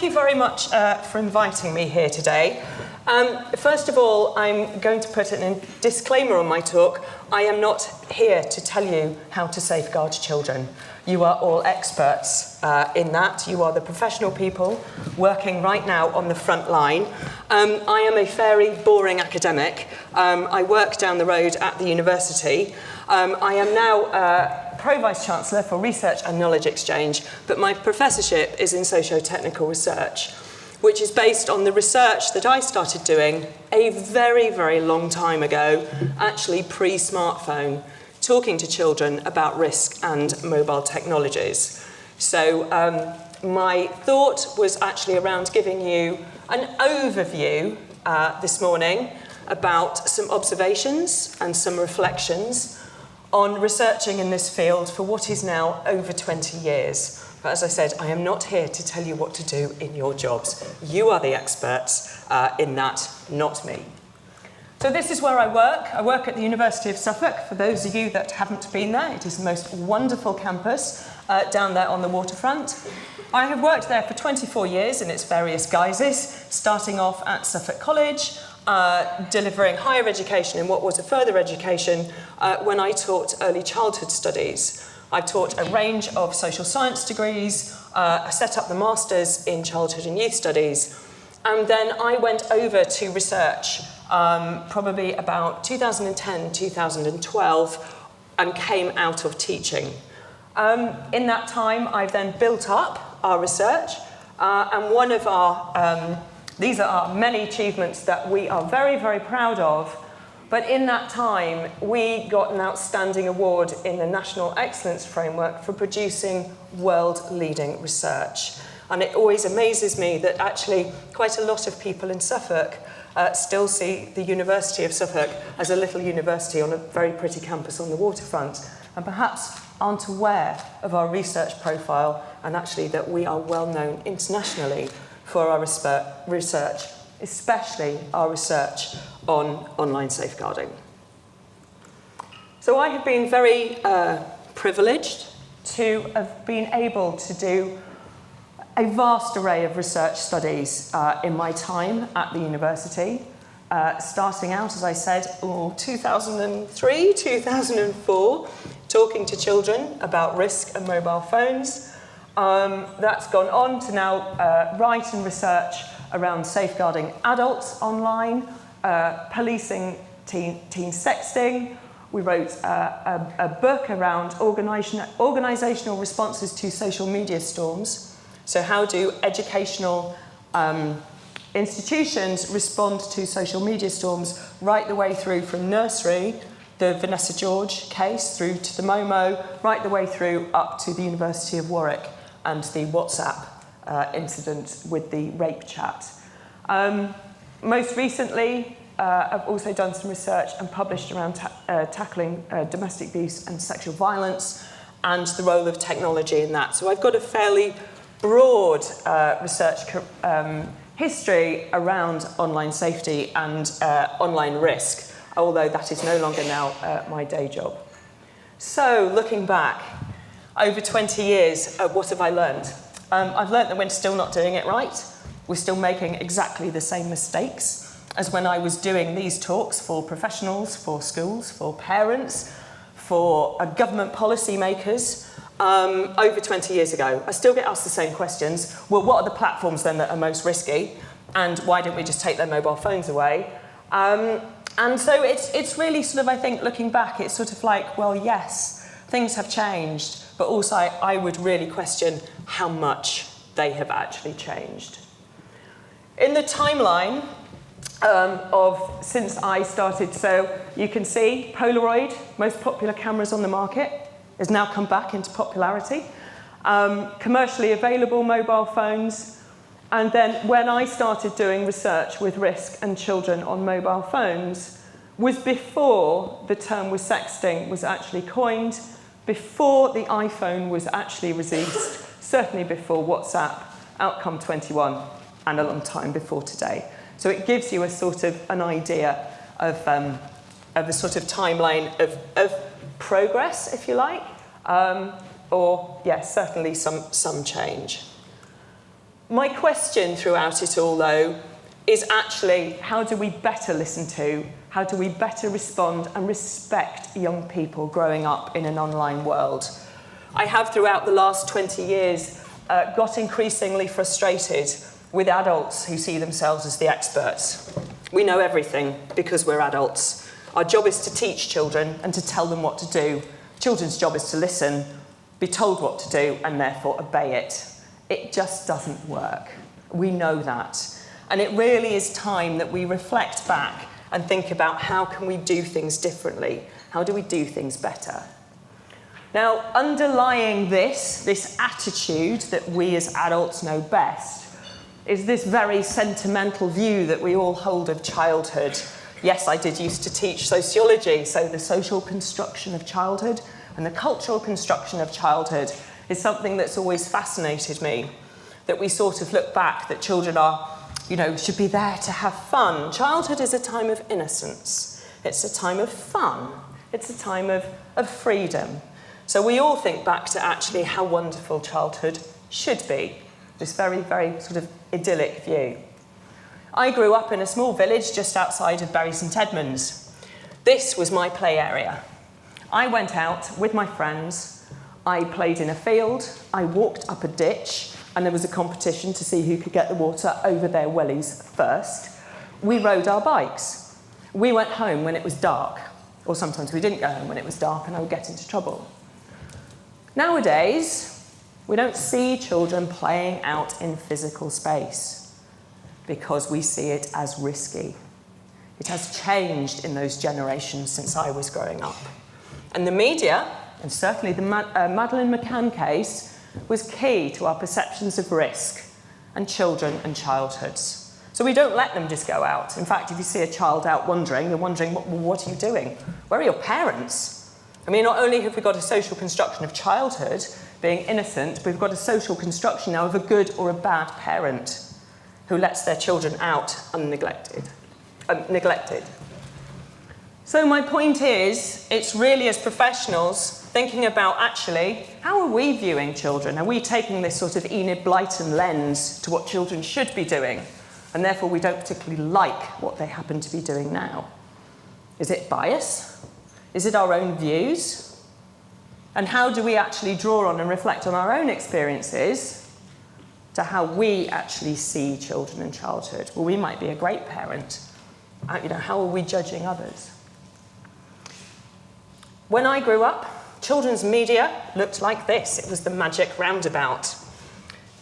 thank you very much for inviting me here today. First of all, I'm going to put a disclaimer on my talk. I am not here to tell you how to safeguard children. You are all experts in that. You are the professional people working right now on the front line. I am a very boring academic. I work down the road at the university. I am now Pro-Vice Chancellor for Research and Knowledge Exchange, but my professorship is in socio-technical research, which is based on the research that I started doing a very, very long time ago, actually pre-smartphone, talking to children about risk and mobile technologies. So my thought was actually around giving you an overview this morning about some observations and some reflections on researching in this field for what is now over 20 years. But as I said, I am not here to tell you what to do in your jobs. You are the experts in that, not me. So this is where I work. I work at the University of Suffolk. For those of you that haven't been there, it is the most wonderful campus down there on the waterfront. I have worked there for 24 years in its various guises, starting off at Suffolk College, delivering higher education in what was a further education when I taught early childhood studies. I've taught a range of social science degrees, I set up the Masters in Childhood and Youth Studies, and then I went over to research probably about 2010, 2012, and came out of teaching. In that time, I've then built up our research, and one of our these are our many achievements that we are very, very proud of. But in that time, we got an outstanding award in the National Excellence Framework for producing world-leading research. And it always amazes me that actually quite a lot of people in Suffolk still see the University of Suffolk as a little university on a very pretty campus on the waterfront, and perhaps aren't aware of our research profile and actually that we are well known internationally for our research, especially our research on online safeguarding. So I have been very privileged to have been able to do a vast array of research studies in my time at the university, starting out, as I said, 2003, 2004, talking to children about risk and mobile phones. That's gone on to now write and research around safeguarding adults online, policing teen sexting. We wrote a book around organisational responses to social media storms. So how do educational institutions respond to social media storms right the way through from nursery, the Vanessa George case, through to the Momo, right the way through up to the University of Warwick and the WhatsApp incident with the rape chat. Most recently, I've also done some research and published around tackling domestic abuse and sexual violence and the role of technology in that. So I've got a fairly broad research history around online safety and online risk, although that is no longer now my day job. So looking back, over 20 years, what have I learned? I've learned that we're still not doing it right. We're still making exactly the same mistakes as when I was doing these talks for professionals, for schools, for parents, for government policy makers over 20 years ago. I still get asked the same questions. Well, what are the platforms then that are most risky? And why don't we just take their mobile phones away? And so it's really sort of, I think, looking back, it's sort of like, well, yes, things have changed, but also I would really question how much they have actually changed. In the timeline of since I started, so you can see Polaroid, most popular cameras on the market, has now come back into popularity. Commercially available mobile phones. And then when I started doing research with risk and children on mobile phones was before the term was sexting was actually coined, before the iPhone was actually released, certainly before WhatsApp, Outcome 21, and a long time before today. So it gives you a sort of an idea of a sort of timeline of progress, if you like, or yes, certainly some change. My question throughout it all, though, is actually, how do we better listen to, how do we better respond and respect young people growing up in an online world? I have, throughout the last 20 years, got increasingly frustrated with adults who see themselves as the experts. We know everything because we're adults. Our job is to teach children and to tell them what to do. Children's job is to listen, be told what to do, and therefore obey it. It just doesn't work. We know that. And it really is time that we reflect back and think about how can we do things differently? How do we do things better? Now, underlying this attitude that we as adults know best, is this very sentimental view that we all hold of childhood. Yes, I did used to teach sociology, so the social construction of childhood and the cultural construction of childhood is something that's always fascinated me, that we sort of look back, that children are, should be there to have fun. Childhood is a time of innocence. It's a time of fun. It's a time of freedom. So we all think back to actually how wonderful childhood should be, this very, very sort of idyllic view. I grew up in a small village just outside of Bury St Edmunds. This was my play area. I went out with my friends, I played in a field, I walked up a ditch, and there was a competition to see who could get the water over their wellies first. We rode our bikes. We went home when it was dark, or sometimes we didn't go home when it was dark and I would get into trouble. Nowadays, we don't see children playing out in physical space because we see it as risky. It has changed in those generations since I was growing up. And the media, and certainly the Madeleine McCann case, was key to our perceptions of risk and children and childhoods. So we don't let them just go out. In fact, if you see a child out wandering, you're wondering, what are you doing? Where are your parents? I mean, not only have we got a social construction of childhood being innocent, but we've got a social construction now of a good or a bad parent who lets their children out neglected. So my point is, it's really as professionals thinking about actually, how are we viewing children? Are we taking this sort of Enid Blyton lens to what children should be doing? And therefore we don't particularly like what they happen to be doing now. Is it bias? Is it our own views? And how do we actually draw on and reflect on our own experiences to how we actually see children and childhood? Well, we might be a great parent. How are we judging others? When I grew up, children's media looked like this. It was the magic roundabout.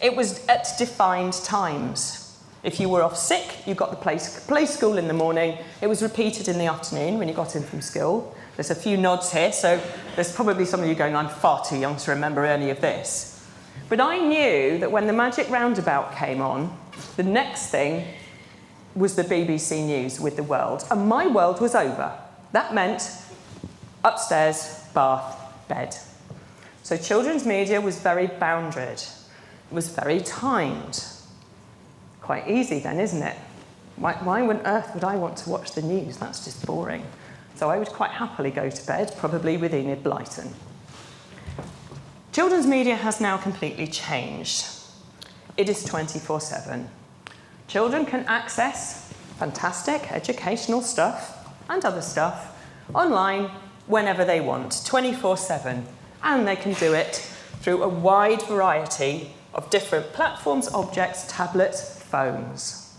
It was at defined times. If you were off sick, you got the play school in the morning. It was repeated in the afternoon when you got in from school. There's a few nods here, so there's probably some of you going, I'm far too young to remember any of this. But I knew that when the magic roundabout came on, the next thing was the BBC News with the world. And my world was over. That meant upstairs, bath, bed. So children's media was very boundaried. It was very timed. Quite easy then, isn't it? Why on earth would I want to watch the news? That's just boring. So I would quite happily go to bed, probably with Enid Blyton. Children's media has now completely changed. It is 24/7. Children can access fantastic educational stuff and other stuff online whenever they want, 24/7. And they can do it through a wide variety of different platforms, objects, tablets, phones.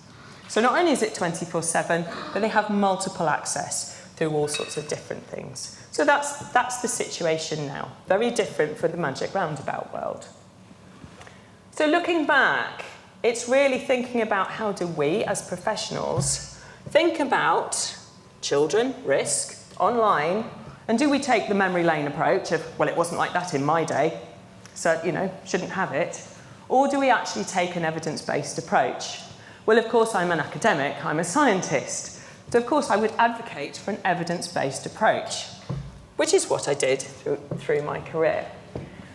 So not only is it 24/7, but they have multiple access through all sorts of different things. So that's the situation now. Very different from the magic roundabout world. So looking back, it's really thinking about how do we, as professionals, think about children, risk, online, and do we take the memory lane approach of, well, it wasn't like that in my day, so, shouldn't have it, or do we actually take an evidence-based approach? Well, of course, I'm an academic, I'm a scientist, so of course I would advocate for an evidence-based approach, which is what I did through my career.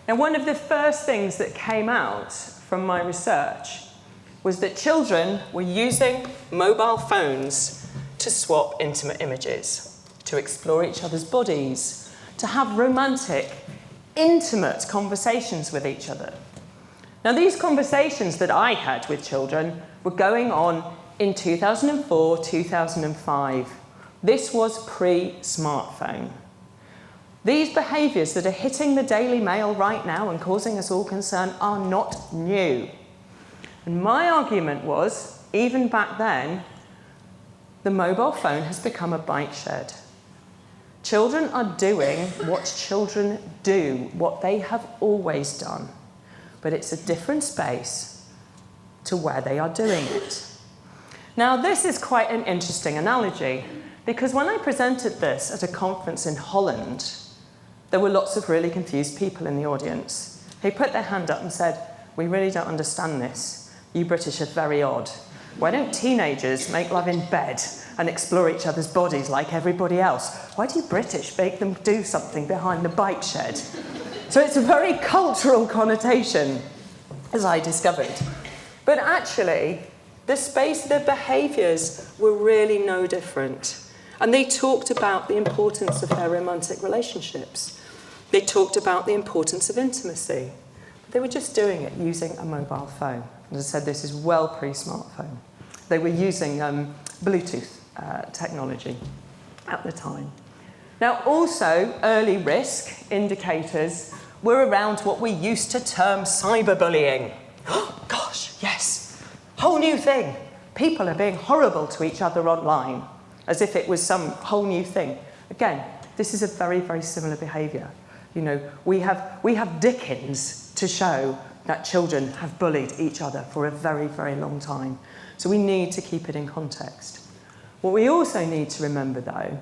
Now, one of the first things that came out from my research was that children were using mobile phones to swap intimate images, to explore each other's bodies, to have romantic, intimate conversations with each other. Now, these conversations that I had with children were going on in 2004, 2005. This was pre-smartphone. These behaviours that are hitting the Daily Mail right now and causing us all concern are not new. And my argument was, even back then, the mobile phone has become a bike shed. Children are doing what children do, what they have always done. But it's a different space to where they are doing it. Now, this is quite an interesting analogy, because when I presented this at a conference in Holland, there were lots of really confused people in the audience who put their hand up and said, "We really don't understand this. You British are very odd. Why don't teenagers make love in bed and explore each other's bodies like everybody else? Why do you British make them do something behind the bike shed?" So it's a very cultural connotation, as I discovered. But actually, the behaviours were really no different. And they talked about the importance of their romantic relationships. They talked about the importance of intimacy. But they were just doing it using a mobile phone. As I said, this is well pre-smartphone. They were using Bluetooth technology at the time. Now, also, early risk indicators were around what we used to term cyberbullying. Oh, gosh, yes. Whole new thing. People are being horrible to each other online, as if it was some whole new thing. Again, this is a very, very similar behaviour. You know, we have Dickens to show that children have bullied each other for a very, very long time. So we need to keep it in context. What we also need to remember, though,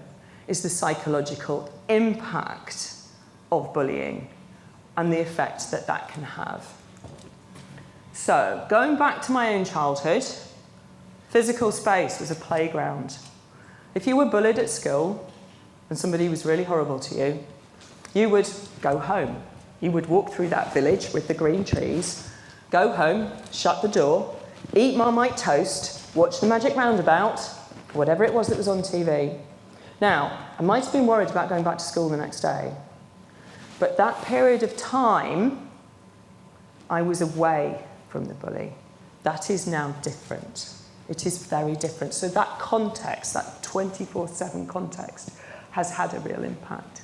is the psychological impact of bullying and the effect that that can have. So, going back to my own childhood, physical space was a playground. If you were bullied at school and somebody was really horrible to you, you would go home. You would walk through that village with the green trees, go home, shut the door, eat Marmite toast, watch the Magic Roundabout, whatever it was that was on TV. Now, I might have been worried about going back to school the next day, but that period of time, I was away from the bully. That is now different. It is very different. So that context, that 24/7 context, has had a real impact.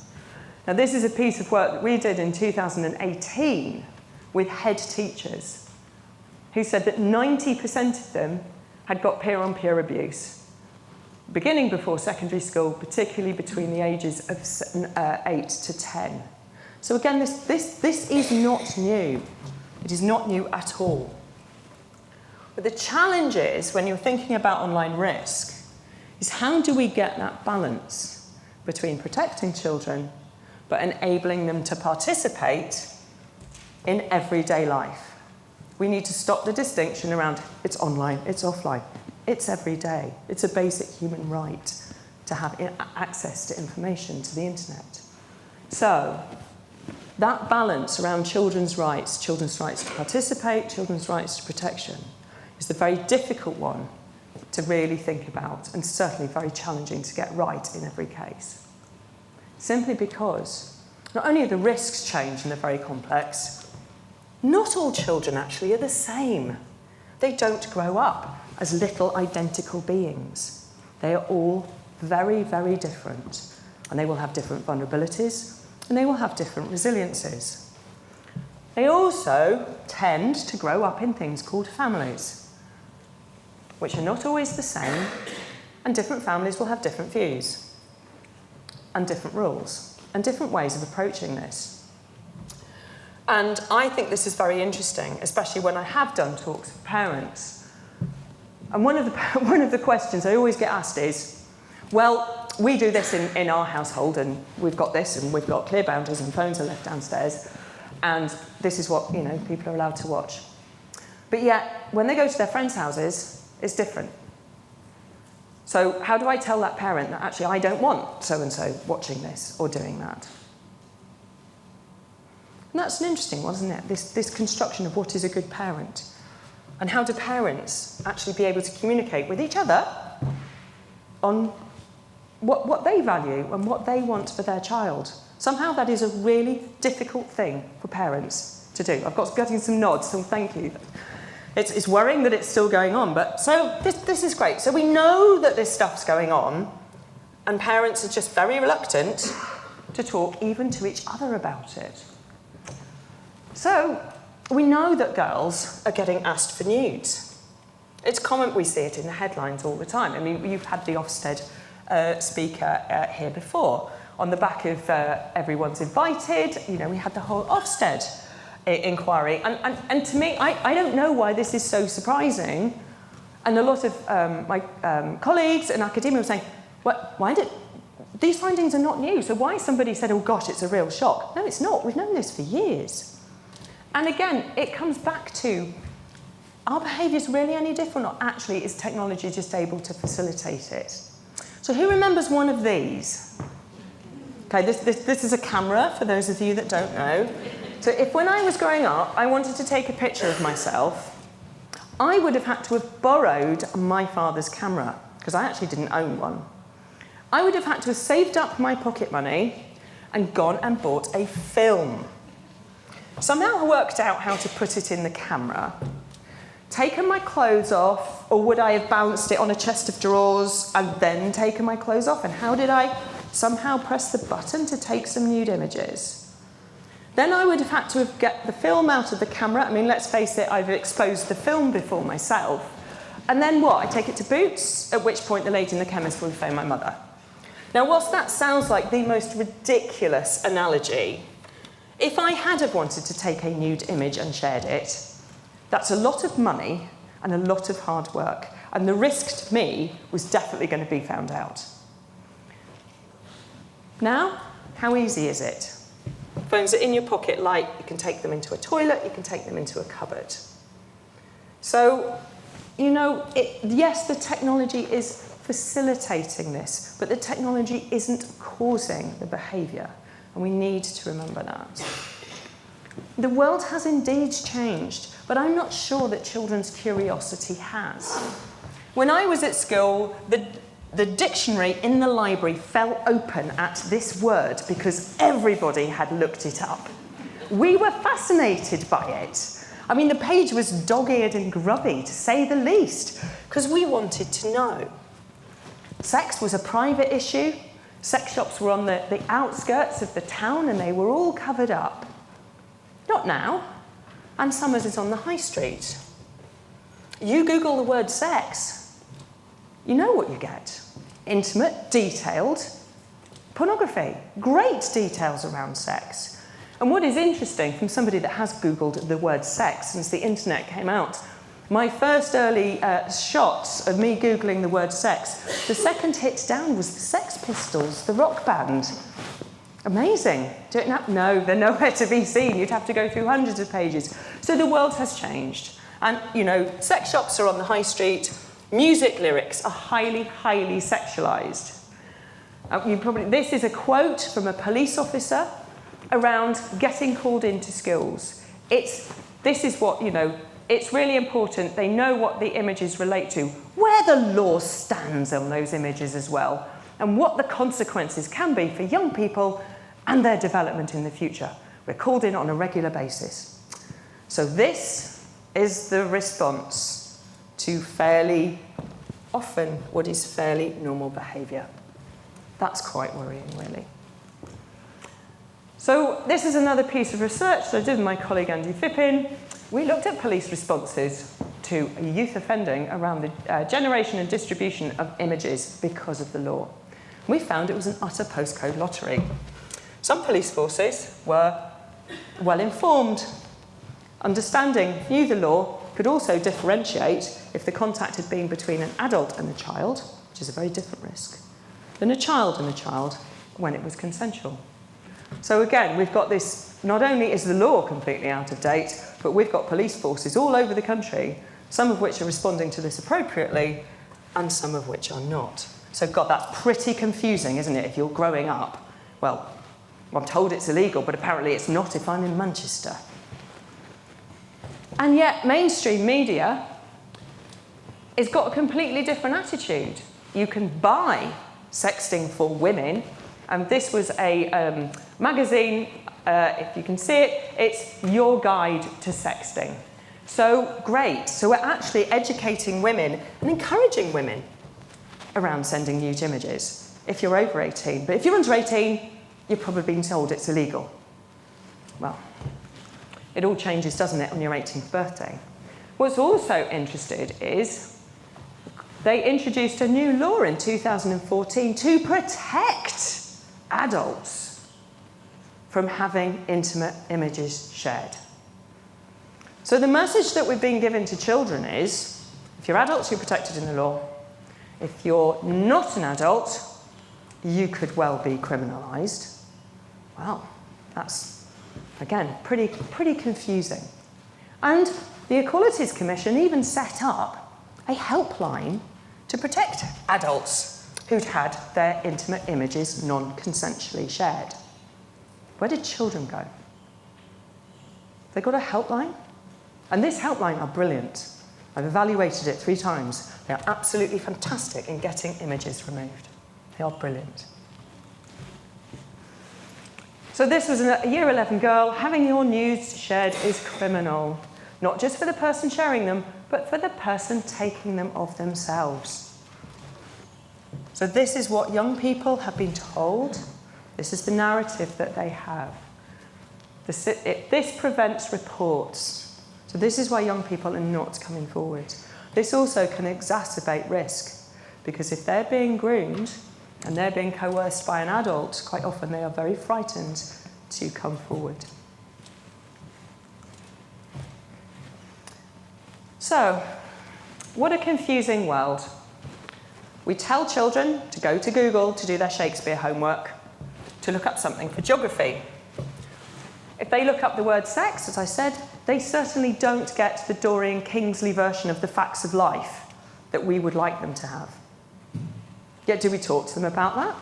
Now, this is a piece of work that we did in 2018 with head teachers who said that 90% of them had got peer-on-peer abuse, beginning before secondary school, particularly between the ages of 8 to 10. So again, this is not new. It is not new at all. But the challenge is, when you're thinking about online risk, is how do we get that balance between protecting children but enabling them to participate in everyday life? We need to stop the distinction around it's online, it's offline, it's every day. It's a basic human right to have access to information, to the internet. So that balance around children's rights to participate, children's rights to protection, is the very difficult one to really think about, and certainly very challenging to get right in every case. Simply because not only are the risks changed and they're very complex, not all children actually are the same. They don't grow up as little identical beings. They are all very, very different, and they will have different vulnerabilities, and they will have different resiliences. They also tend to grow up in things called families, which are not always the same, and different families will have different views and different rules and different ways of approaching this. And I think this is very interesting, especially when I have done talks with parents. And one of the questions I always get asked is, well, we do this in our household, and we've got this, and we've got clear boundaries, and phones are left downstairs, and this is what, people are allowed to watch. But yet, when they go to their friends' houses, it's different. So how do I tell that parent that actually I don't want so-and-so watching this or doing that? And that's an interesting one, isn't it? This construction of what is a good parent. And how do parents actually be able to communicate with each other on what they value and what they want for their child? Somehow that is a really difficult thing for parents to do. I've got getting some nods, so thank you. It's worrying that it's still going on, but so this is great. So we know that this stuff's going on, and parents are just very reluctant to talk even to each other about it. So we know that girls are getting asked for nudes. It's common, we see it in the headlines all the time. I mean, you've had the Ofsted speaker here before. On the back of Everyone's Invited, you know, we had the whole Ofsted inquiry. And to me, I don't know why this is so surprising. And a lot of my colleagues in academia were saying, why did these findings are not new, so why somebody said, oh gosh, it's a real shock? No, it's not. We've known this for years. And again, it comes back to, are behaviours really any different, or actually is technology just able to facilitate it? So who remembers one of these? Okay, this is a camera, for those of you that don't know. So if when I was growing up, I wanted to take a picture of myself, I would have had to have borrowed my father's camera, because I actually didn't own one. I would have had to have saved up my pocket money and gone and bought a film. Somehow I worked out how to put it in the camera, taken my clothes off, or would I have bounced it on a chest of drawers and then taken my clothes off? And how did I somehow press the button to take some nude images? Then I would have had to get the film out of the camera. I mean, let's face it, I've exposed the film before myself. And then what? I take it to Boots, at which point the lady in the chemist will phone my mother. Now, whilst that sounds like the most ridiculous analogy, if I had have wanted to take a nude image and shared it, that's a lot of money and a lot of hard work. And the risk to me was definitely going to be found out. Now, how easy is it? Phones are in your pocket light. You can take them into a toilet. You can take them into a cupboard. So, you know, yes, the technology is facilitating this, but the technology isn't causing the behaviour, and we need to remember that. The world has indeed changed, but I'm not sure that children's curiosity has. When I was at school, the dictionary in the library fell open at this word because everybody had looked it up. We were fascinated by it. I mean, the page was dog-eared and grubby, to say the least, because we wanted to know. Sex was a private issue. Sex shops were on the outskirts of the town and they were all covered up. Not now. And Summers is on the high street. You Google the word sex, you know what you get. Intimate, detailed pornography. Great details around sex. And what is interesting, from somebody that has Googled the word sex since the internet came out, my first early shots of me Googling the word sex, the second hit down was the Sex Pistols, the rock band. Amazing. Do it now? No, they're nowhere to be seen. You'd have to go through hundreds of pages. So the world has changed. And, you know, sex shops are on the high street. Music lyrics are highly, highly sexualised. This is a quote from a police officer around getting called into schools. This is what, you know, it's really important. They know what the images relate to, where the law stands on those images as well, and what the consequences can be for young people and their development in the future. We're called in on a regular basis. So this is the response to fairly often what is fairly normal behaviour. That's quite worrying, really. So this is another piece of research that I did with my colleague Andy Fippin. We looked at police responses to youth offending around the generation and distribution of images because of the law. We found it was an utter postcode lottery. Some police forces were well informed, understanding, knew the law, could also differentiate if the contact had been between an adult and a child, which is a very different risk, than a child and a child when it was consensual. So again, we've got this, not only is the law completely out of date, but we've got police forces all over the country, some of which are responding to this appropriately, and some of which are not. So God, that's pretty confusing, isn't it, if you're growing up? Well, I'm told it's illegal, but apparently it's not if I'm in Manchester. And yet, mainstream media has got a completely different attitude. You can buy sexting for women, This was a magazine, if you can see it, it's Your Guide to Sexting. So great. So we're actually educating women and encouraging women around sending nude images if you're over 18. But if you're under 18, you're probably being told it's illegal. Well, it all changes, doesn't it, on your 18th birthday? What's also interesting is they introduced a new law in 2014 to protect adults from having intimate images shared. So the message that we've been given to children is, if you're adults, you're protected in the law. If you're not an adult, you could well be criminalised. Well, that's, again, pretty confusing. And the Equalities Commission even set up a helpline to protect adults who'd had their intimate images non-consensually shared. Where did children go? They got a helpline? And this helpline are brilliant. I've evaluated it 3 times. They are absolutely fantastic in getting images removed. They are brilliant. So this was a year 11 girl. Having your nudes shared is criminal. Not just for the person sharing them, but for the person taking them of themselves. So this is what young people have been told. This is the narrative that they have. This prevents reports. So this is why young people are not coming forward. This also can exacerbate risk, because if they're being groomed and they're being coerced by an adult, quite often they are very frightened to come forward. So, what a confusing world. We tell children to go to Google to do their Shakespeare homework, to look up something for geography. If they look up the word sex, as I said, they certainly don't get the Dorian Kingsley version of the facts of life that we would like them to have. Yet do we talk to them about that?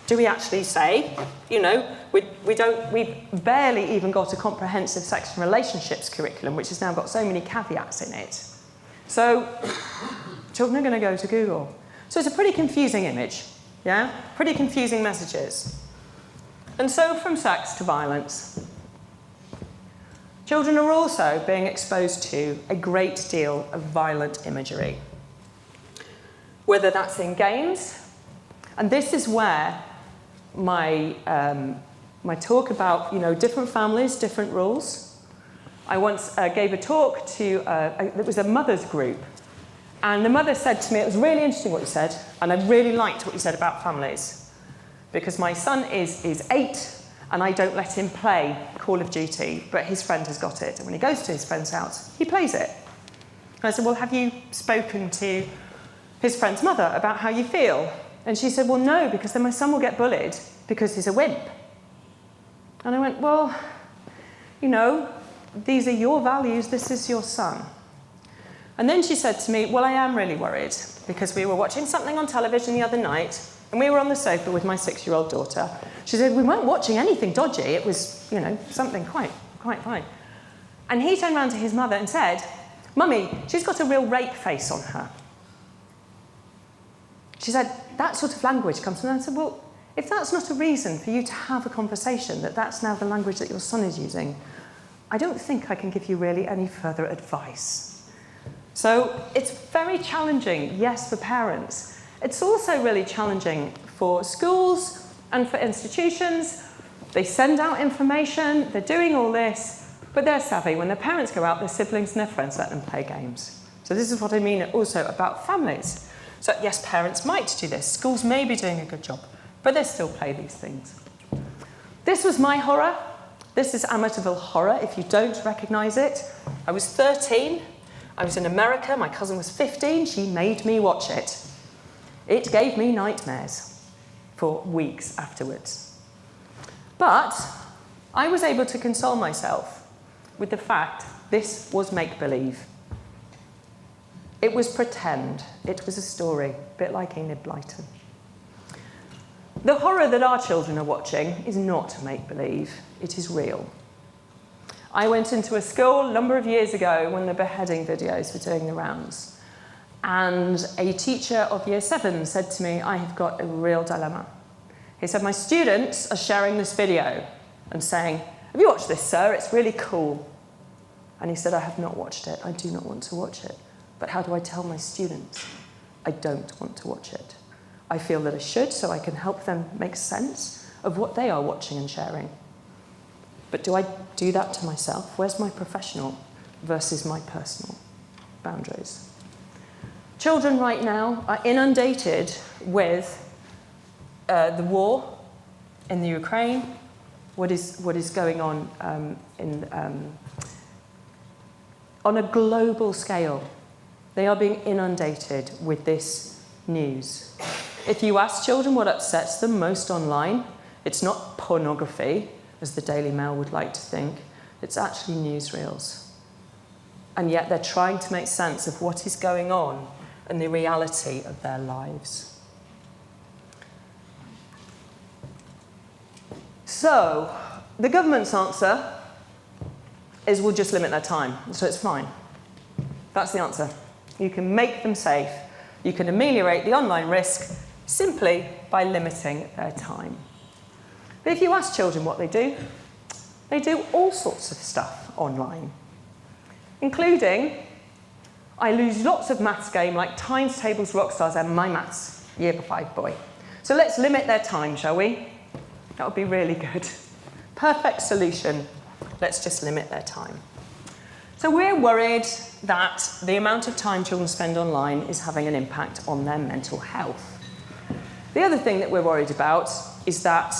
Do we actually say, we've barely even got a comprehensive sex and relationships curriculum, which has now got so many caveats in it. So children are going to go to Google. So it's a pretty confusing image, yeah? Pretty confusing messages. And so from sex to violence. Children are also being exposed to a great deal of violent imagery, whether that's in games, and this is where my talk about different families, different rules. I once gave a talk to it was a mother's group, and the mother said to me, it was really interesting what you said, and I really liked what you said about families, because my son is 8. And I don't let him play Call of Duty, but his friend has got it. And when he goes to his friend's house, he plays it. And I said, well, have you spoken to his friend's mother about how you feel? And she said, well, no, because then my son will get bullied because he's a wimp. And I went, well, these are your values, this is your son. And then she said to me, well, I am really worried, because we were watching something on television the other night, and we were on the sofa with my 6-year-old daughter. She said, we weren't watching anything dodgy. It was, something quite fine. And he turned around to his mother and said, Mummy, she's got a real rape face on her. She said, that sort of language comes from her. I said, well, if that's not a reason for you to have a conversation, that's now the language that your son is using, I don't think I can give you really any further advice. So it's very challenging, yes, for parents. It's also really challenging for schools and for institutions. They send out information, they're doing all this, but they're savvy. When their parents go out, their siblings and their friends let them play games. So this is what I mean also about families. So yes, parents might do this. Schools may be doing a good job, but they still play these things. This was my horror. This is Amityville Horror, if you don't recognise it. I was 13. I was in America. My cousin was 15. She made me watch it. It gave me nightmares for weeks afterwards. But I was able to console myself with the fact this was make-believe. It was pretend. It was a story, a bit like Enid Blyton. The horror that our children are watching is not make-believe. It is real. I went into a school a number of years ago when the beheading videos were doing the rounds. And a teacher of year 7 said to me, I have got a real dilemma. He said, my students are sharing this video and saying, have you watched this, sir? It's really cool. And he said, I have not watched it. I do not want to watch it. But how do I tell my students I don't want to watch it? I feel that I should, so I can help them make sense of what they are watching and sharing. But do I do that to myself? Where's my professional versus my personal boundaries? Children right now are inundated with the war in the Ukraine, what is going on on a global scale. They are being inundated with this news. If you ask children what upsets them most online, it's not pornography, as the Daily Mail would like to think. It's actually newsreels. And yet they're trying to make sense of what is going on and the reality of their lives. So, the government's answer is we'll just limit their time, so it's fine. That's the answer. You can make them safe. You can ameliorate the online risk simply by limiting their time. But if you ask children what they do all sorts of stuff online, including, I lose lots of maths game like times, tables, rock stars, and my maths year 5 boy. So let's limit their time, shall we? That would be really good. Perfect solution. Let's just limit their time. So we're worried that the amount of time children spend online is having an impact on their mental health. The other thing that we're worried about is that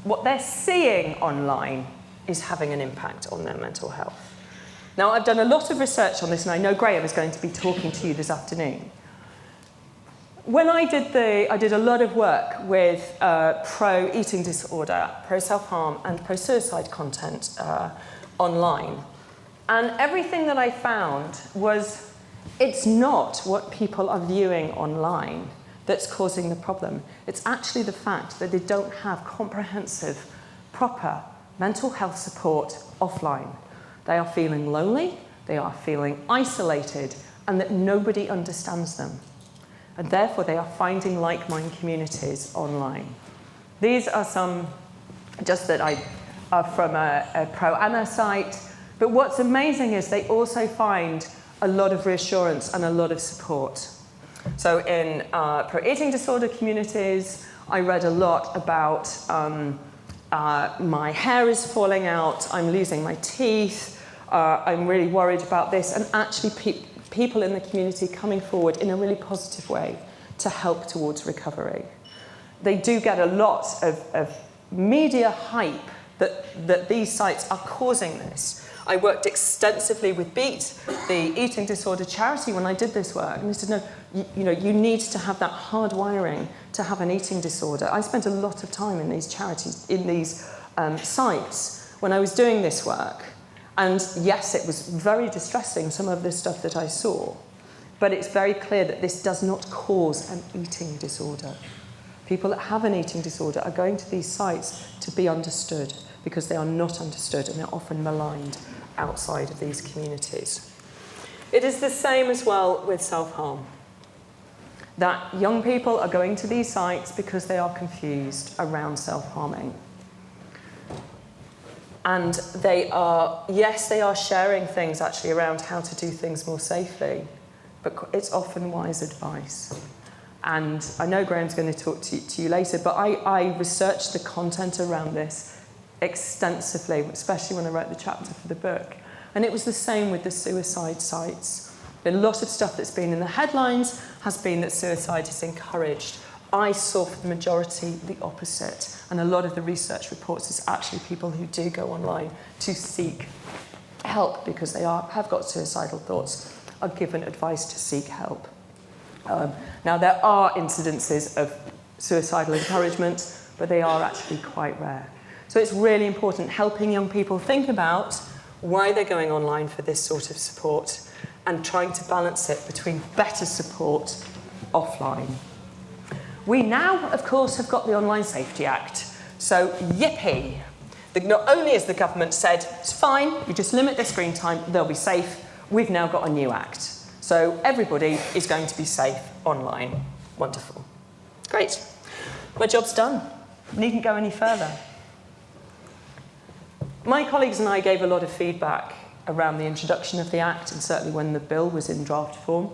what they're seeing online is having an impact on their mental health. Now, I've done a lot of research on this, and I know Graham is going to be talking to you this afternoon. When I did a lot of work with pro-eating disorder, pro-self-harm, and pro-suicide content online. And everything that I found was, it's not what people are viewing online that's causing the problem. It's actually the fact that they don't have comprehensive, proper mental health support offline. They are feeling lonely, they are feeling isolated, and that nobody understands them. And therefore, they are finding like-minded communities online. These are some just that are from a pro-Anna site. But what's amazing is they also find a lot of reassurance and a lot of support. So in pro-eating disorder communities, I read a lot about my hair is falling out, I'm losing my teeth, I'm really worried about this, and actually people in the community coming forward in a really positive way to help towards recovery. They do get a lot of media hype that these sites are causing this. I worked extensively with BEAT, the eating disorder charity, when I did this work. And they said, no, you need to have that hardwiring to have an eating disorder. I spent a lot of time in these charities, in these sites, when I was doing this work. And yes, it was very distressing, some of the stuff that I saw. But it's very clear that this does not cause an eating disorder. People that have an eating disorder are going to these sites to be understood, because they are not understood and they're often maligned outside of these communities. It is the same as well with self-harm. That young people are going to these sites because they are confused around self-harming. And they are, yes, they are sharing things actually around how to do things more safely, but it's often wise advice. And I know Graham's going to talk to you later, but I researched the content around this extensively, especially when I wrote the chapter for the book. And it was the same with the suicide sites. A lot of stuff that's been in the headlines has been that suicide is encouraged. I saw for the majority the opposite. And a lot of the research reports is actually people who do go online to seek help because they have got suicidal thoughts, are given advice to seek help. Now, there are incidences of suicidal encouragement, but they are actually quite rare. So it's really important helping young people think about why they're going online for this sort of support and trying to balance it between better support offline. We now, of course, have got the Online Safety Act. So, yippee! Not only has the government said, it's fine, you just limit their screen time, they'll be safe, we've now got a new act. So everybody is going to be safe online. Wonderful. Great. My job's done. Needn't go any further. My colleagues and I gave a lot of feedback around the introduction of the Act, and certainly when the bill was in draft form.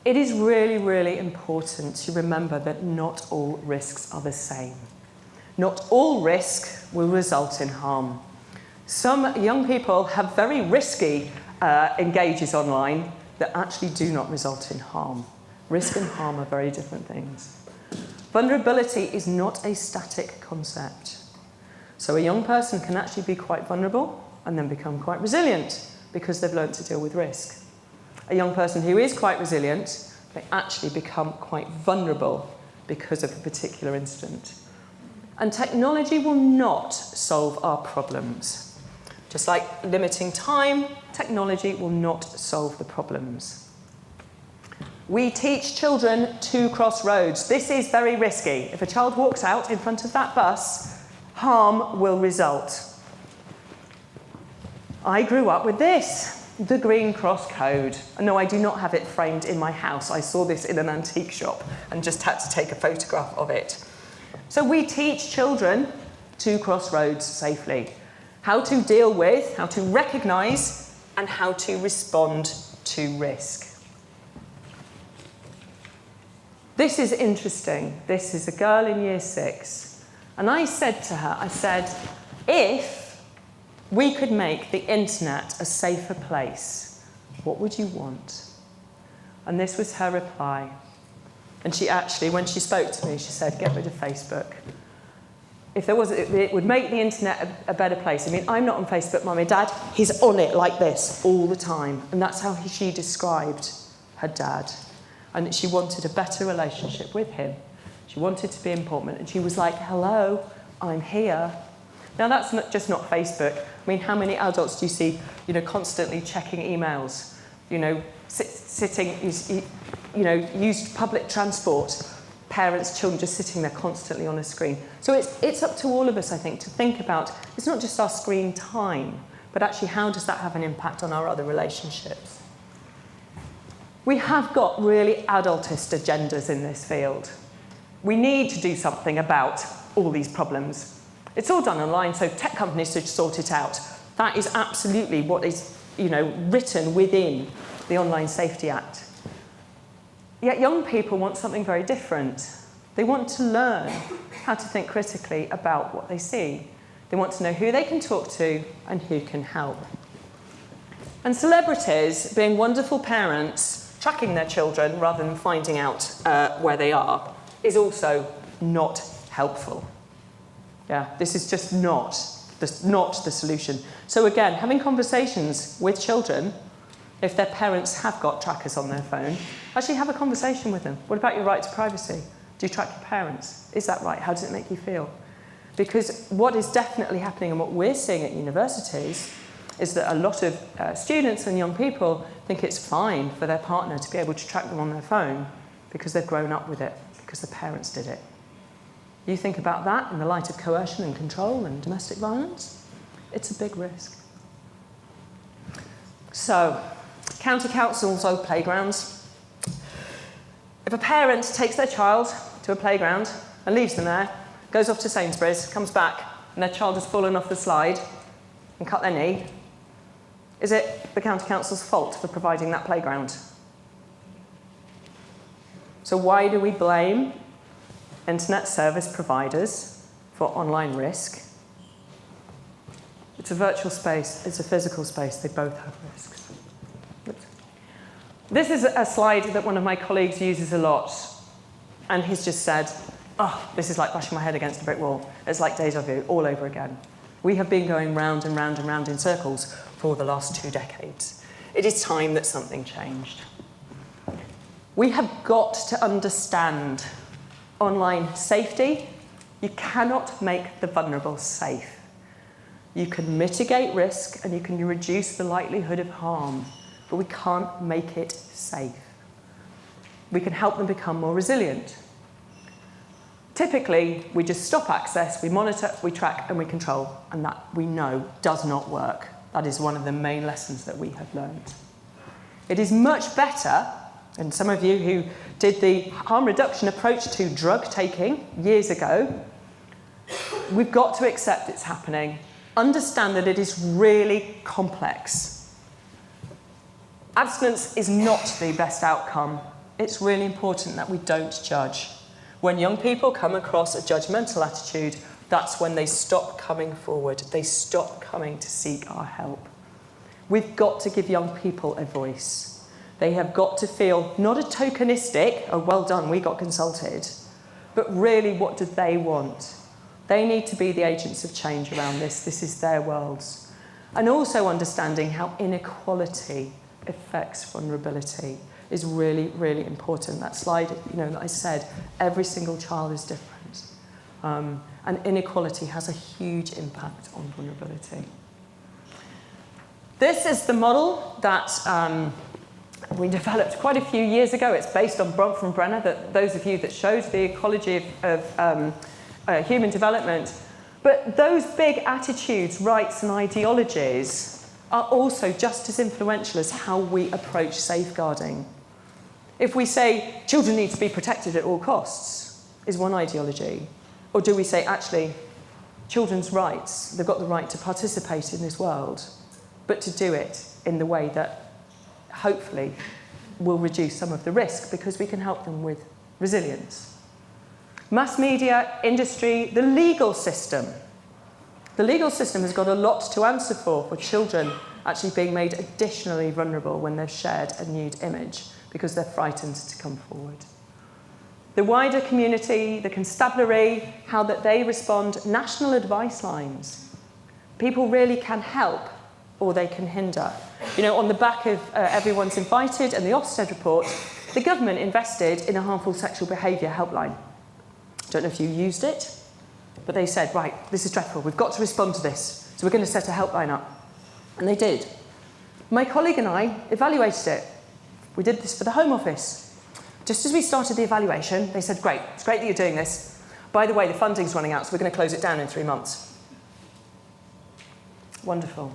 It is really, really important to remember that not all risks are the same. Not all risk will result in harm. Some young people have very risky engages online that actually do not result in harm. Risk and harm are very different things. Vulnerability is not a static concept. So a young person can actually be quite vulnerable and then become quite resilient because they've learned to deal with risk. A young person who is quite resilient, they actually become quite vulnerable because of a particular incident. And technology will not solve our problems. Just like limiting time, technology will not solve the problems. We teach children to cross roads. This is very risky. If a child walks out in front of that bus, harm will result. I grew up with this, the Green Cross Code. No, I do not have it framed in my house. I saw this in an antique shop and just had to take a photograph of it. So we teach children to cross roads safely. How to deal with, how to recognise, and how to respond to risk. This is interesting. This is a girl in year 6. And I said to her, if we could make the internet a safer place, what would you want? And this was her reply. And she actually, when she spoke to me, she said, get rid of Facebook. If there was, it would make the internet a better place. I mean, I'm not on Facebook, Mum and Dad. He's on it like this all the time. And that's how she described her dad. And she wanted a better relationship with him. She wanted to be important. And she was like, hello, I'm here. Now, that's not Facebook. I mean, how many adults do you see, constantly checking emails, sitting, used public transport, parents, children just sitting there constantly on a screen. So it's up to all of us, I think, to think about, it's not just our screen time, but actually how does that have an impact on our other relationships? We have got really adultist agendas in this field. We need to do something about all these problems. It's all done online, so tech companies should sort it out. That is absolutely what is, written within the Online Safety Act. Yet young people want something very different. They want to learn how to think critically about what they see. They want to know who they can talk to and who can help. And celebrities, being wonderful parents, tracking their children rather than finding out where they are, is also not helpful. Yeah, this is just not the solution. So again, having conversations with children, if their parents have got trackers on their phone, actually have a conversation with them. What about your right to privacy? Do you track your parents? Is that right? How does it make you feel? Because what is definitely happening and what we're seeing at universities is that a lot of students and young people think it's fine for their partner to be able to track them on their phone because they've grown up with it, because the parents did it. You think about that in the light of coercion and control and domestic violence, it's a big risk. So, county councils or playgrounds. If a parent takes their child to a playground and leaves them there, goes off to Sainsbury's, comes back, and their child has fallen off the slide and cut their knee, is it the county council's fault for providing that playground? So why do we blame internet service providers for online risk? It's a virtual space, it's a physical space, they both have risks. This is a slide that one of my colleagues uses a lot, and he's just said, oh, this is like bashing my head against a brick wall. It's like déjà vu all over again. We have been going round and round and round in circles for the last 2 decades. It is time that something changed. We have got to understand online safety. You cannot make the vulnerable safe. You can mitigate risk and you can reduce the likelihood of harm, but we can't make it safe. We can help them become more resilient. Typically, we just stop access, we monitor, we track, and we control, and that we know does not work. That is one of the main lessons that we have learned. It is much better, and some of you who did the harm reduction approach to drug taking years ago, we've got to accept it's happening. Understand that it is really complex. Abstinence is not the best outcome. It's really important that we don't judge. When young people come across a judgmental attitude, that's when they stop coming forward. They stop coming to seek our help. We've got to give young people a voice. They have got to feel not a tokenistic, oh, well done, we got consulted, but really, what do they want? They need to be the agents of change around this. This is their worlds. And also understanding how inequality affects vulnerability is really, really important. That slide, that I said, every single child is different. And inequality has a huge impact on vulnerability. This is the model that we developed quite a few years ago. It's based on Bronfman Brenner, that those of you that showed the ecology of human development. But those big attitudes, rights, and ideologies are also just as influential as how we approach safeguarding. If we say children need to be protected at all costs, is one ideology. Or do we say, actually, children's rights, they've got the right to participate in this world, but to do it in the way that hopefully will reduce some of the risk because we can help them with resilience. Mass media, industry, the legal system. The legal system has got a lot to answer for children actually being made additionally vulnerable when they've shared a nude image because they're frightened to come forward. The wider community, the constabulary, how that they respond, national advice lines. People really can help or they can hinder. On the back of Everyone's Invited and the Ofsted report, the government invested in a harmful sexual behaviour helpline. Don't know if you used it, but they said, right, this is dreadful, we've got to respond to this, so we're going to set a helpline up. And they did. My colleague and I evaluated it. We did this for the Home Office. Just as we started the evaluation, they said, great, it's great that you're doing this. By the way, the funding's running out, so we're going to close it down in 3 months. Wonderful.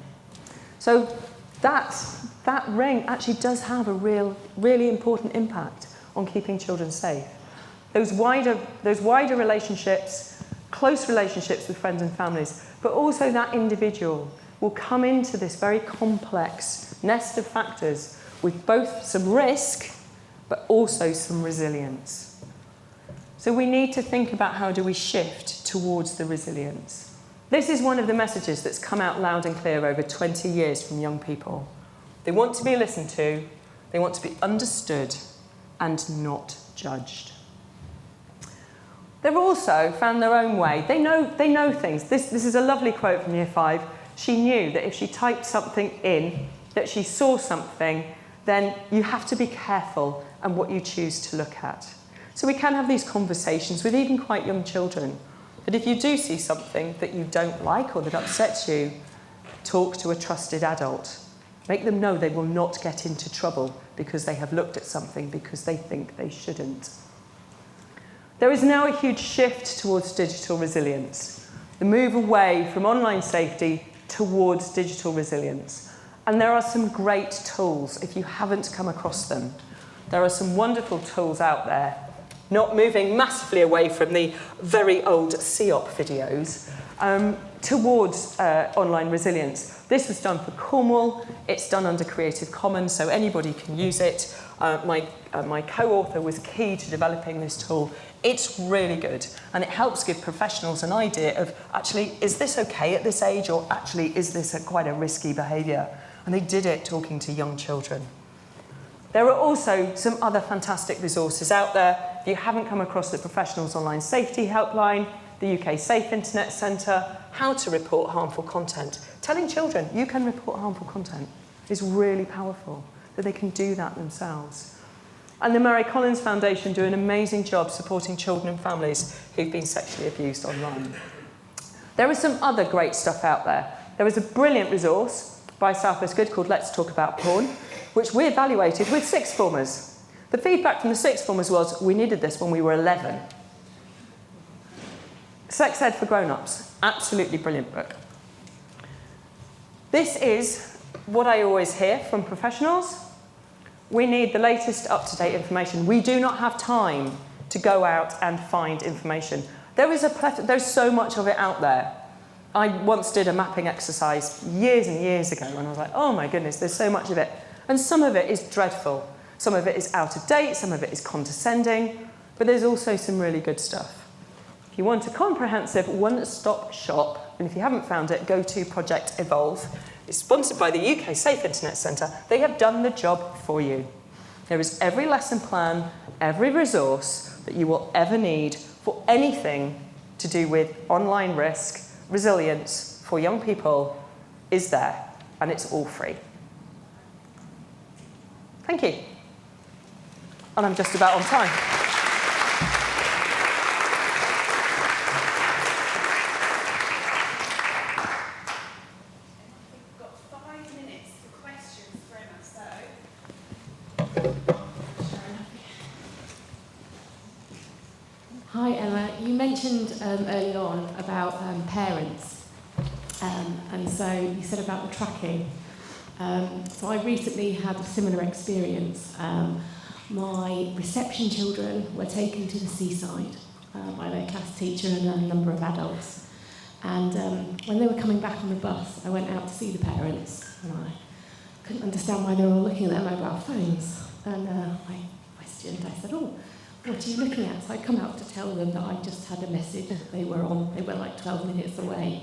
So that ring actually does have a really important impact on keeping children safe. Those wider relationships, close relationships with friends and families, but also that individual will come into this very complex nest of factors with both some risk, but also some resilience. So we need to think about how do we shift towards the resilience. This is one of the messages that's come out loud and clear over 20 years from young people. They want to be listened to, they want to be understood and not judged. They've also found their own way. They know things. This is a lovely quote from Year 5. She knew that if she typed something in, that she saw something, then you have to be careful and what you choose to look at. So we can have these conversations with even quite young children, that if you do see something that you don't like or that upsets you, talk to a trusted adult. Make them know they will not get into trouble because they have looked at something because they think they shouldn't. There is now a huge shift towards digital resilience, the move away from online safety towards digital resilience. And there are some great tools if you haven't come across them. There are some wonderful tools out there, not moving massively away from the very old CEOP videos, towards online resilience. This was done for Cornwall. It's done under Creative Commons, so anybody can use it. My co-author was key to developing this tool. It's really good, and it helps give professionals an idea of, actually, is this okay at this age, or actually, is this quite a risky behaviour? And they did it talking to young children. There are also some other fantastic resources out there. If you haven't come across the Professionals Online Safety Helpline, the UK Safe Internet Centre, how to report harmful content. Telling children you can report harmful content is really powerful, that they can do that themselves. And the Mary Collins Foundation do an amazing job supporting children and families who've been sexually abused online. There is some other great stuff out there. There is a brilliant resource by Southwest Good called Let's Talk About Porn, which we evaluated with sixth formers. The feedback from the sixth formers was, we needed this when we were 11. Sex Ed for Grown-Ups, absolutely brilliant book. This is what I always hear from professionals. We need the latest up-to-date information. We do not have time to go out and find information. There's so much of it out there. I once did a mapping exercise years and years ago, and I was like, oh my goodness, there's so much of it. And some of it is dreadful. Some of it is out of date, some of it is condescending, but there's also some really good stuff. If you want a comprehensive one-stop shop, and if you haven't found it, go to Project Evolve. It's sponsored by the UK Safe Internet Centre. They have done the job for you. There is every lesson plan, every resource that you will ever need for anything to do with online risk, resilience for young people is there, and it's all free. Thank you. And I'm just about on time. We've got 5 minutes for questions for Emma, so. Hi Emma, you mentioned early on about parents, and so you said about the tracking. So I recently had a similar experience. My reception children were taken to the seaside by their class teacher and a number of adults. And when they were coming back on the bus, I went out to see the parents, and I couldn't understand why they were all looking at their mobile phones. And I questioned, I said, oh, what are you looking at? So I come out to tell them that I just had a message that they were on. They were like 12 minutes away.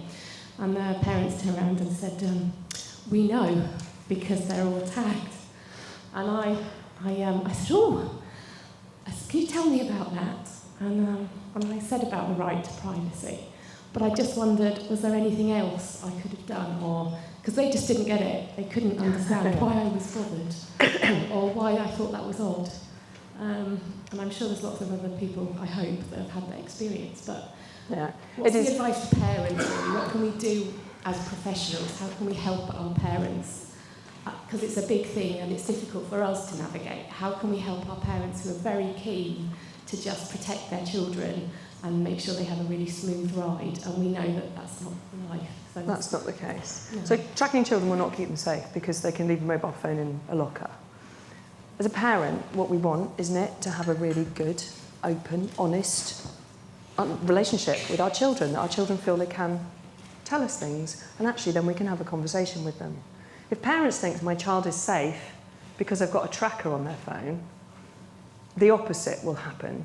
And their parents turned around and said, we know, because they're all tagged. And I said, oh, can you tell me about that? And I said about the right to privacy. But I just wondered, was there anything else I could have done? Or because they just didn't get it. They couldn't understand why I was bothered or why I thought that was odd. And I'm sure there's lots of other people, I hope, that have had that experience. But yeah. What's the advice for parents, really? What can we do as professionals? How can we help our parents? Because it's a big thing and it's difficult for us to navigate. How can we help our parents who are very keen to just protect their children and make sure they have a really smooth ride? And we know that that's not life. So that's not the case. No. So tracking children will not keep them safe because they can leave a mobile phone in a locker. As a parent, what we want, isn't it, to have a really good, open, honest relationship with our children, that our children feel they can tell us things, and actually then we can have a conversation with them. If parents think my child is safe because they've got a tracker on their phone, the opposite will happen.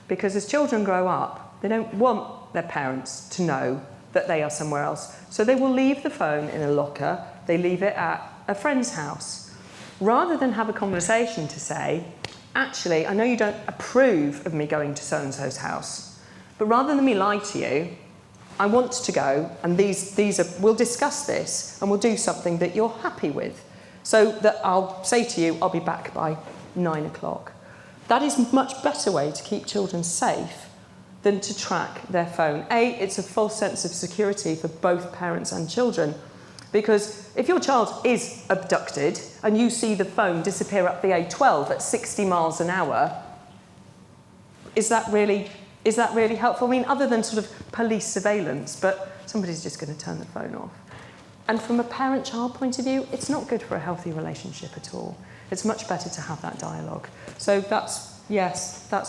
Because as children grow up, they don't want their parents to know that they are somewhere else. So they will leave the phone in a locker, they leave it at a friend's house. Rather than have a conversation to say, actually, I know you don't approve of me going to so-and-so's house, but rather than me lie to you, I want to go, and we'll discuss this, and we'll do something that you're happy with. So that I'll say to you, I'll be back by 9 o'clock. That is a much better way to keep children safe than to track their phone. It's a false sense of security for both parents and children. Because if your child is abducted and you see the phone disappear up the A12 at 60 miles an hour, is that really helpful? I mean, other than sort of police surveillance, but somebody's just going to turn the phone off. And from a parent-child point of view, it's not good for a healthy relationship at all. It's much better to have that dialogue. So that's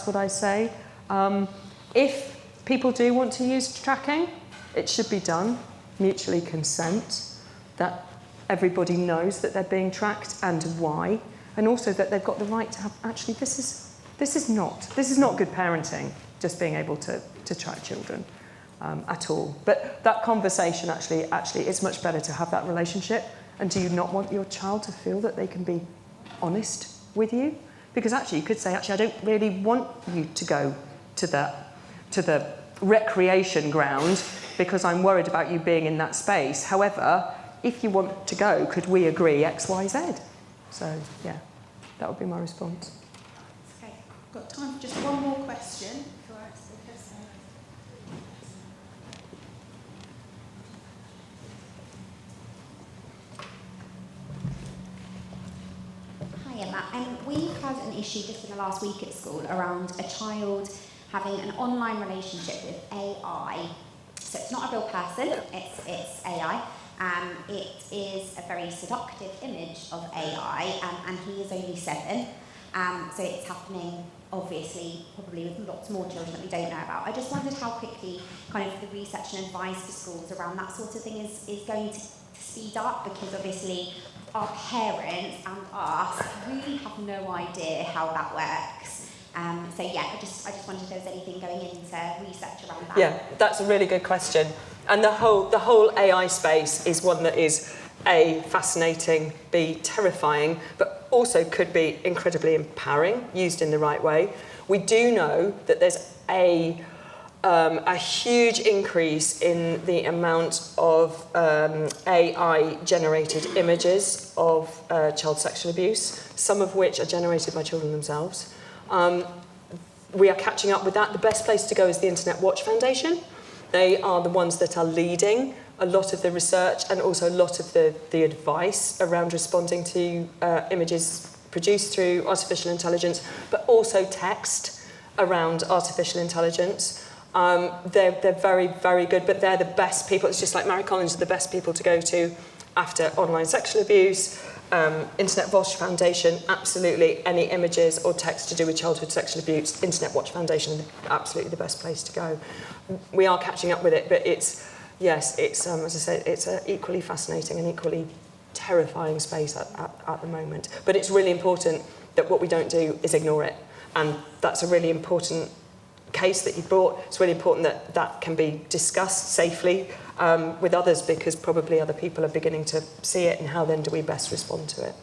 what I say. If people do want to use tracking, it should be done, mutually consent, that everybody knows that they're being tracked and why, and also that they've got the right to have, actually, this is not good parenting, just being able to track children at all. But that conversation, actually, it's much better to have that relationship. And do you not want your child to feel that they can be honest with you? Because actually, you could say, actually, I don't really want you to go to the recreation ground because I'm worried about you being in that space. However, if you want to go, could we agree X, Y, Z? So, yeah, that would be my response. Okay, we've got time for just one more question before I ask the question. Hi Emma, we've had an issue just in the last week at school around a child having an online relationship with AI. So it's not a real person, it's AI. It is a very seductive image of AI, and he is only 7. So it's happening, obviously, probably with lots more children that we don't know about. I just wondered how quickly kind of the research and advice for schools around that sort of thing is going to speed up, because obviously our parents and us really have no idea how that works. So yeah, I just wondered if there was anything going into research around that. Yeah, that's a really good question. And the whole AI space is one that is A, fascinating, B, terrifying, but also could be incredibly empowering, used in the right way. We do know that there's a huge increase in the amount of AI-generated images of child sexual abuse, some of which are generated by children themselves. We are catching up with that. The best place to go is the Internet Watch Foundation. They are the ones that are leading a lot of the research and also a lot of the advice around responding to images produced through artificial intelligence, but also text around artificial intelligence. They're very, very good, but they're the best people. It's just like Mary Collins are the best people to go to after online sexual abuse. Internet Watch Foundation, absolutely any images or text to do with childhood sexual abuse, Internet Watch Foundation, absolutely the best place to go. We are catching up with it, but it's as I say, it's an equally fascinating and equally terrifying space at the moment. But it's really important that what we don't do is ignore it. And that's a really important case that you brought. It's really important that that can be discussed safely with others, because probably other people are beginning to see it, and how then do we best respond to it?